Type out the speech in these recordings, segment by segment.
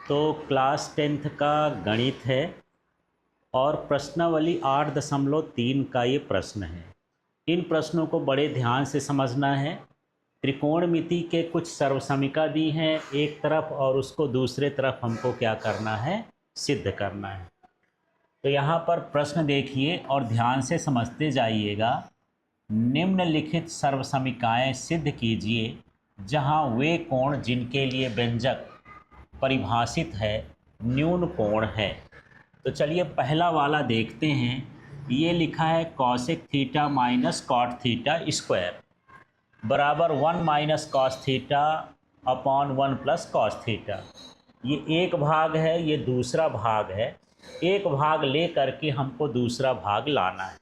तो class 10th का गणित है और प्रश्नावली 8.3 का ये प्रश्न है। इन प्रश्नों को बड़े ध्यान से समझना है। त्रिकोणमिति के कुछ सर्वसमीका दी हैं एक तरफ और उसको दूसरे तरफ हमको क्या करना है, सिद्ध करना है। तो यहाँ पर प्रश्न देखिए और ध्यान से समझते जाइएगा। निम्नलिखित सर्वसमीकाएं सिद्ध कीजिए जहाँ वे कोण जिनके लिए व्यंजक परिभाषित है न्यून कोण है। तो चलिए पहला वाला देखते हैं। ये लिखा है cosec theta minus cot theta square बराबर 1 minus cos theta upon 1 plus cos theta. ये एक भाग है, ये दूसरा भाग है। एक भाग ले करके हमको दूसरा भाग लाना है।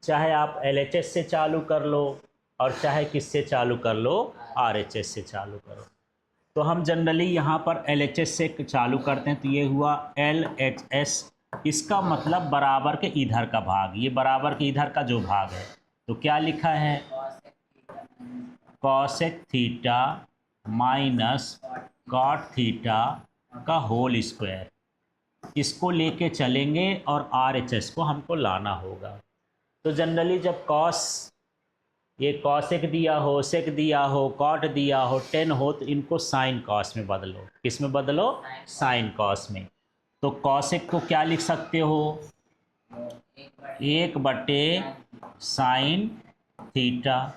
चाहे आप LHS से चालू कर लो और चाहे किससे चालू कर लो, RHS से चालू करो। तो हम जनरली यहाँ पर LHS से चालू करते हैं। तो ये हुआ LHS, इसका मतलब बराबर के इधर का भाग, ये बराबर के इधर का जो भाग है। तो क्या लिखा है, cosec theta minus cot theta का होल स्क्वायर। इसको लेके चलेंगे और RHS को हमको लाना होगा। तो जनरली जब ये कॉसेक दिया हो, सेक दिया हो, कॉट दिया हो, टेन हो, तो इनको साइन कॉस में बदलो। किस में बदलो, साइन कॉस में। तो कॉसेक को क्या लिख सकते हो, 1/साइन थीटा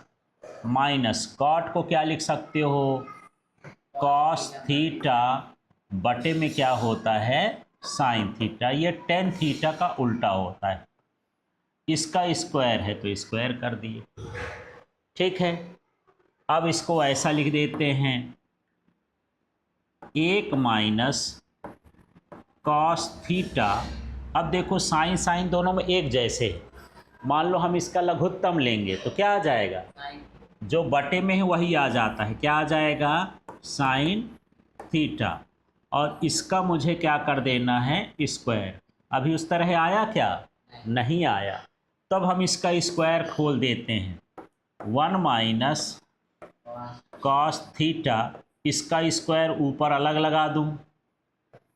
माइनस कॉट को क्या लिख सकते हो, कॉस थीटा बटे में क्या होता है, साइन थीटा। ये टेन थीटा का उल्टा होता है। इसका स्क्वायर है तो स्क्वायर कर दिए, ठीक है। अब इसको ऐसा लिख देते हैं, 1 माइनस कॉस थीटा। अब देखो साइन साइन दोनों में एक जैसे है। मान लो हम इसका लघुत्तम लेंगे तो क्या आ जाएगा, जो बटे में है वही आ जाता है। क्या आ जाएगा, साइन थीटा। और इसका मुझे क्या कर देना है, स्क्वायर। अभी उस तरह आया क्या, नहीं आया। तब हम इसका स्क्वायर खोल देते हैं, 1 माइनस कॉस थीटा। इसका स्क्वायर ऊपर अलग लगा दूं,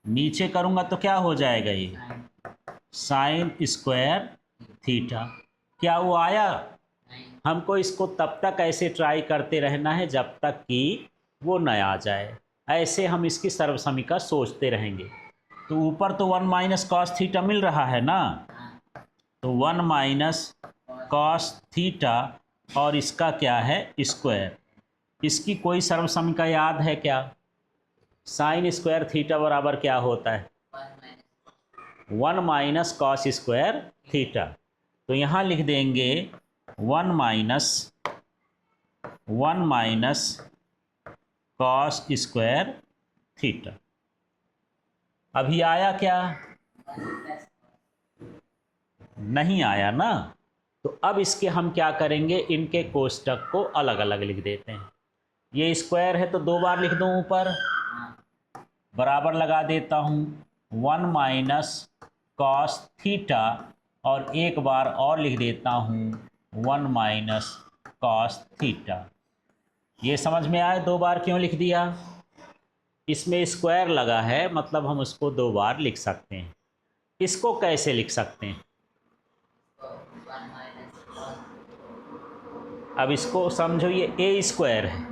नीचे करूंगा तो क्या हो जाएगा, ये साइन स्क्वायर थीटा। क्या वो आया। हमको इसको तब तक ऐसे ट्राई करते रहना है जब तक कि वो न आ जाए। ऐसे हम इसकी सर्वसमीका सोचते रहेंगे। तो ऊपर तो 1 माइनस कॉस थीटा मिल रहा है ना, तो 1 माइनस कॉस थीटा और इसका क्या है, स्क्वायर। इसकी कोई सर्वसमीका याद है क्या, साइन स्क्वायर थीटा बराबर क्या होता है, 1 माइनस कॉस स्क्वायर थीटा। तो यहाँ लिख देंगे 1 माइनस कॉस स्क्वायर थीटा। अभी आया क्या, नहीं आया ना। तो अब इसके हम क्या करेंगे, इनके कोष्टक को अलग अलग लिख देते हैं। ये स्क्वायर है तो 2 बार लिख दूं ऊपर, बराबर लगा देता हूँ 1 माइनस कॉस थीटा और एक बार और लिख देता हूँ 1 माइनस कॉस थीटा। ये समझ में आए 2 बार क्यों लिख दिया, इसमें स्क्वायर लगा है मतलब हम उसको 2 बार लिख सकते हैं। इसको कैसे लिख सकते हैं, अब इसको समझो, ये ए स्क्वायर है,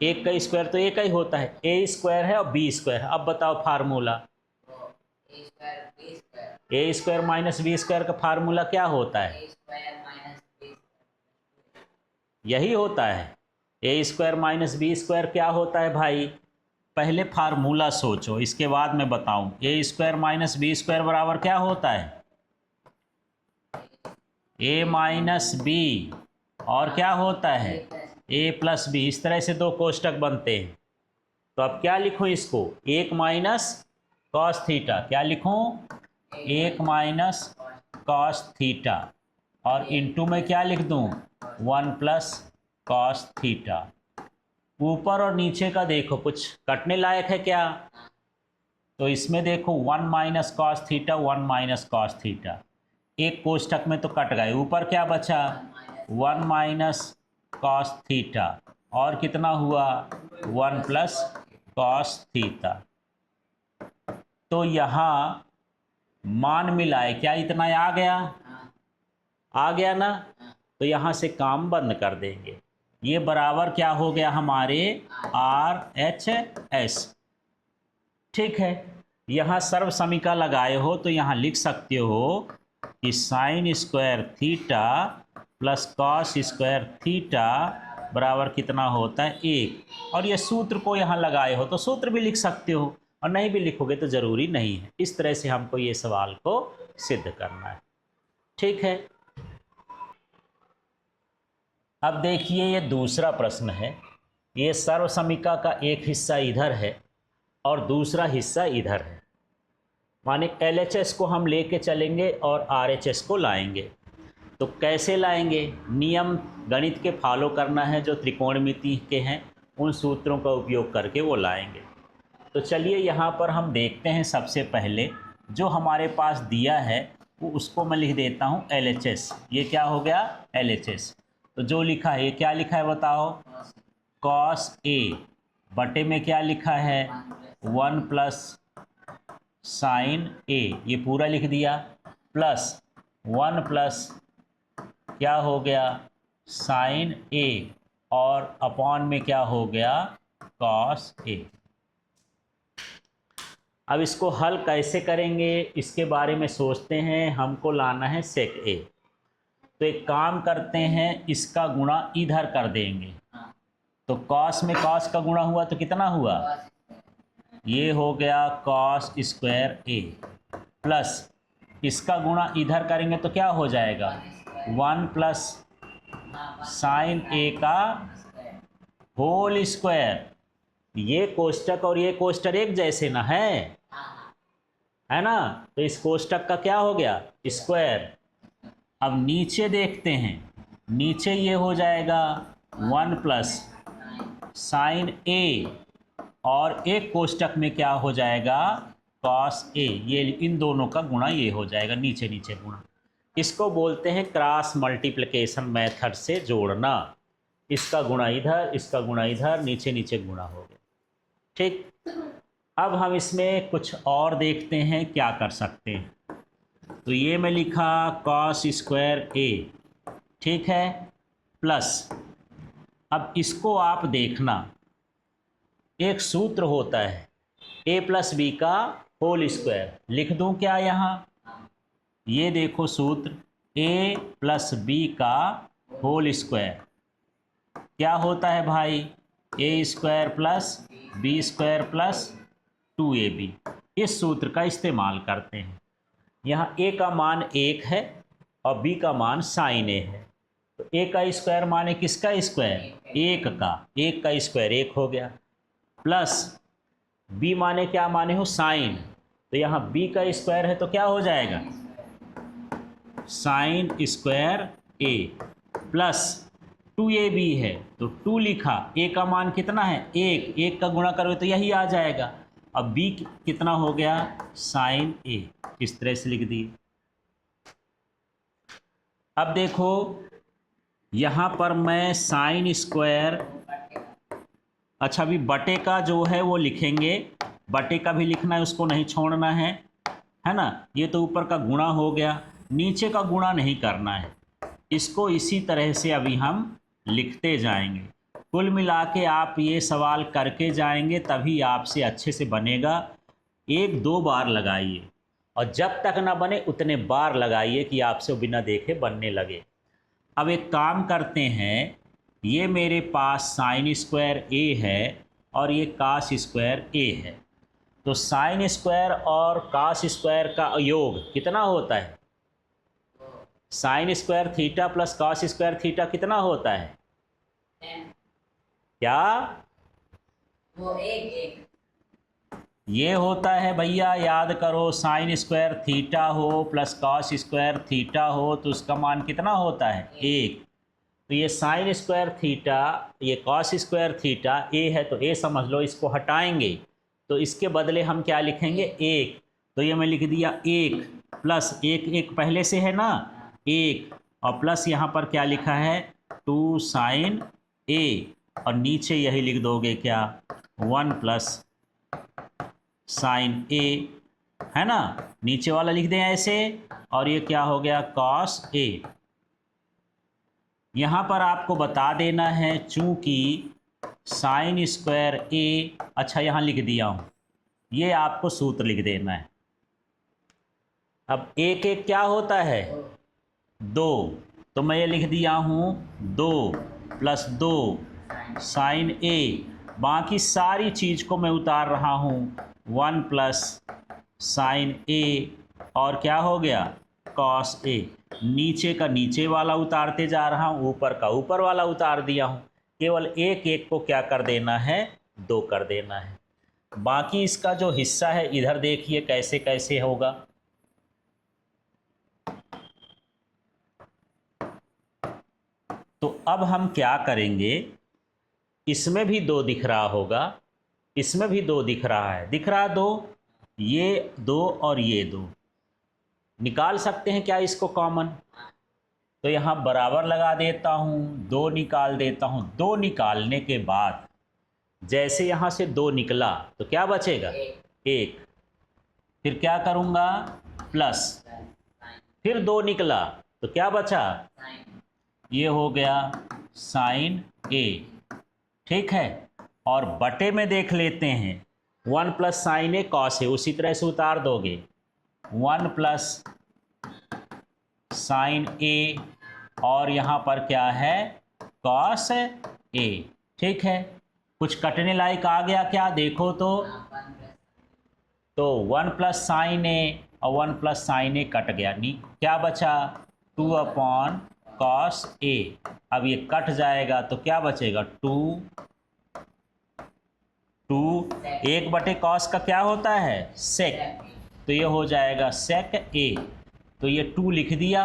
एक का स्क्वायर तो एक ही होता है, ए स्क्वायर है और बी स्क्वायर है। अब बताओ फार्मूला, ए स्क्वायर माइनस बी स्क्वायर का फार्मूला क्या होता है, यही होता है। ए स्क्वायर माइनस बी स्क्वायर क्या होता है भाई, पहले फार्मूला सोचो इसके बाद मैं बताऊं। ए स्क्वायर माइनस बी स्क्वायर बराबर क्या होता है, ए माइनस बी और क्या होता है, ए प्लस बी। इस तरह से 2 कोष्टक बनते हैं। तो अब क्या लिखूं इसको, 1 माइनस कॉस थीटा, क्या लिखूं, 1 माइनस कॉस थीटा और इनटू में क्या लिख दूं, 1 प्लस कॉस थीटा। ऊपर और नीचे का देखो कुछ कटने लायक है क्या, तो इसमें देखो 1 minus cos theta, 1 minus cos theta, एक कोष्टक में तो कट गए। ऊपर क्या बचा, 1 माइनस कॉस थीटा और कितना हुआ, 1 प्लस कॉस थीटा। तो यहाँ मान मिलाए, क्या इतना आ गया? आ गया ना? तो यहाँ से काम बंद कर देंगे। ये बराबर क्या हो गया हमारे? RHS। ठीक है, यहाँ सर्व समीकरण लगाए हो तो यहाँ लिख सकते हो कि sign square theta plus cos square theta बराबर कितना होता है? 1। और ये सूत्र को यहाँ लगाए हो तो सूत्र भी लिख सकते हो, और नहीं भी लिखोगे तो ज़रूरी नहीं है। इस तरह से हमको ये सवाल को सिद्ध करना है। ठीक है, अब देखिए ये दूसरा प्रश्न है। ये सर्व समीकरण का एक हिस्सा इधर है और दूसरा हिस्सा इधर है, माने LHS को हम लेके चलेंगे और RHS को लाएंगे। तो कैसे लाएंगे? नियम गणित के फॉलो करना है जो त्रिकोणमिति के हैं, उन सूत्रों का उपयोग करके वो लाएंगे। तो चलिए यहाँ पर हम देखते हैं। सबसे पहले जो हमारे पास दिया है वो उसको मैं लिख देता हूँ LHS। ये क्या हो गया? LHS। तो जो लिखा है, ये क्या लिखा है बताओ? cos A बटे में क्या लिखा है? 1 प्लस साइन A, ये पूरा लिख दिया, प्लस 1 प्लस क्या हो गया? साइन A, और अपॉन में क्या हो गया? cos A। अब इसको हल कैसे करेंगे इसके बारे में सोचते हैं। हमको लाना है sec A। तो एक काम करते हैं, इसका गुणा इधर कर देंगे। तो cos में cos का गुणा हुआ तो कितना हुआ? ये हो गया cos स्क्वायर A, प्लस इसका गुणा इधर करेंगे तो क्या हो जाएगा? 1 प्लस साइन A का होल स्क्वायर। ये कोष्टक और ये कोष्टक एक जैसे ना है ना? तो इस कोष्टक का क्या हो गया? स्क्वायर। अब नीचे देखते हैं, नीचे ये हो जाएगा 1 प्लस साइन A, और एक कोष्टक में क्या हो जाएगा? cos A। ये इन दोनों का गुणा ये हो जाएगा, नीचे नीचे गुणा। इसको बोलते हैं क्रॉस मल्टीप्लिकेशन मेथड से जोड़ना। इसका गुणा इधर, इसका गुणा इधर, नीचे नीचे गुणा हो गया। ठीक, अब हम इसमें कुछ और देखते हैं क्या कर सकते हैं। तो ये मैं लिखा cos स्क्वायर A, ठीक है, प्लस अब इसको आप देखना, एक सूत्र होता है A प्लस बी का होल स्क्वायर। लिख दूं क्या यहाँ? ये देखो सूत्र, A प्लस बी का होल स्क्वायर क्या होता है भाई? A square plus B square plus 2AB। इस सूत्र का इस्तेमाल करते हैं। यहाँ A का मान 1 है और B का मान साइन A है। तो A का स्क्वायर माने किसका स्क्वायर? 1 का। 1 का स्क्वायर 1 हो गया, प्लस B माने क्या माने हो? साइन। तो यहाँ B का स्क्वायर है तो क्या हो जाएगा? Sine square A, plus 2AB है तो 2 लिखा। A का मान कितना है? 1। 1 का गुणा करोगे तो यही आ जाएगा। अब B कितना हो गया? Sine A। इस तरह से लिख दिए। अब देखो यहाँ पर मैं साइन स्क्वायर, अच्छा अभी बटे का जो है वो लिखेंगे, बटे का भी लिखना है, उसको नहीं छोड़ना है ना? ये तो ऊपर का गुणा हो गया, नीचे का गुणा नहीं करना है। इसको इसी तरह से अभी हम लिखते जाएंगे। कुल मिला के आप ये सवाल करके जाएंगे तभी आपसे अच्छे से बनेगा। 1-2 बार लगाइए, और जब तक ना बने उतने बार लगाइए कि आपसे बिना देखे बनने लगे। अब एक काम करते हैं, ये मेरे पास साइन स्क्वायर A है और ये कास स्क्वायर A है। तो साइन स्क्वायर और कास स्क्वायर का योग कितना होता है? Sine square theta plus cos square theta कितना होता है? क्या? वो एक ये होता है भैया, याद करो, साइन स्क्वायर थीटा हो प्लस कॉस स्क्वायर थीटा हो तो उसका मान कितना होता है? 1। तो ये साइन स्क्वायर थीटा, ये कॉस स्क्वायर थीटा A है तो A समझ लो। इसको हटाएंगे तो इसके बदले हम क्या लिखेंगे? 1। तो ये मैं लिख दिया 1 प्लस 1 पहले से है ना, 1, और प्लस यहाँ पर क्या लिखा है? 2 साइन A, और नीचे यही लिख दोगे क्या? 1 प्लस साइन A है ना। नीचे वाला लिख दें ऐसे, और ये क्या हो गया कॉस ए। यहाँ पर आपको बता देना है चूंकि साइन स्क्वायर ए, अच्छा यहाँ लिख दिया हूँ, ये आपको सूत्र लिख देना है। अब एक एक क्या होता है, दो, तो मैं ये लिख दिया हूँ 2 + 2 साइन ए। बाकी सारी चीज़ को मैं उतार रहा हूँ 1 + साइन ए, और क्या हो गया कॉस ए। नीचे का नीचे वाला उतारते जा रहा हूँ, ऊपर का ऊपर वाला उतार दिया हूँ। केवल एक एक को क्या कर देना है, 2 कर देना है। बाकी इसका जो हिस्सा है इधर देखिए कैसे कैसे होगा। तो अब हम क्या करेंगे, इसमें भी 2 दिख रहा होगा, इसमें भी 2 दिख रहा है, दिख रहा 2, ये 2 और ये 2 निकाल सकते हैं क्या इसको कॉमन। तो यहाँ बराबर लगा देता हूँ, 2 निकाल देता हूँ। 2 निकालने के बाद जैसे यहाँ से 2 निकला तो क्या बचेगा, 1। फिर क्या करूँगा प्लस, फिर 2 निकला तो क्या बचा, ये हो गया साइन ए। ठीक है, और बटे में देख लेते हैं 1 + साइन ए कॉस ए, उसी तरह से उतार दोगे 1 + साइन ए, और यहाँ पर क्या है कॉस ए। ठीक है, कुछ कटने लायक आ गया क्या, देखो तो 1 + साइन ए और 1 + साइन ए कट गया, क्या बचा 2 कॉस ए। अब ये कट जाएगा तो क्या बचेगा 2 1 बटे कॉस का क्या होता है सेक, तो ये हो जाएगा सेक ए। तो ये 2 लिख दिया,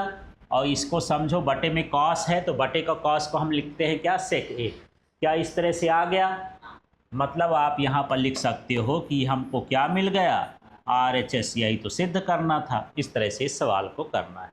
और इसको समझो बटे में कॉस है तो बटे का कॉस को हम लिखते हैं क्या सेक ए। क्या इस तरह से आ गया, मतलब आप यहाँ पर लिख सकते हो कि हमको क्या मिल गया RHS, यही तो सिद्ध करना था। इस तरह से इस सवाल को करना है।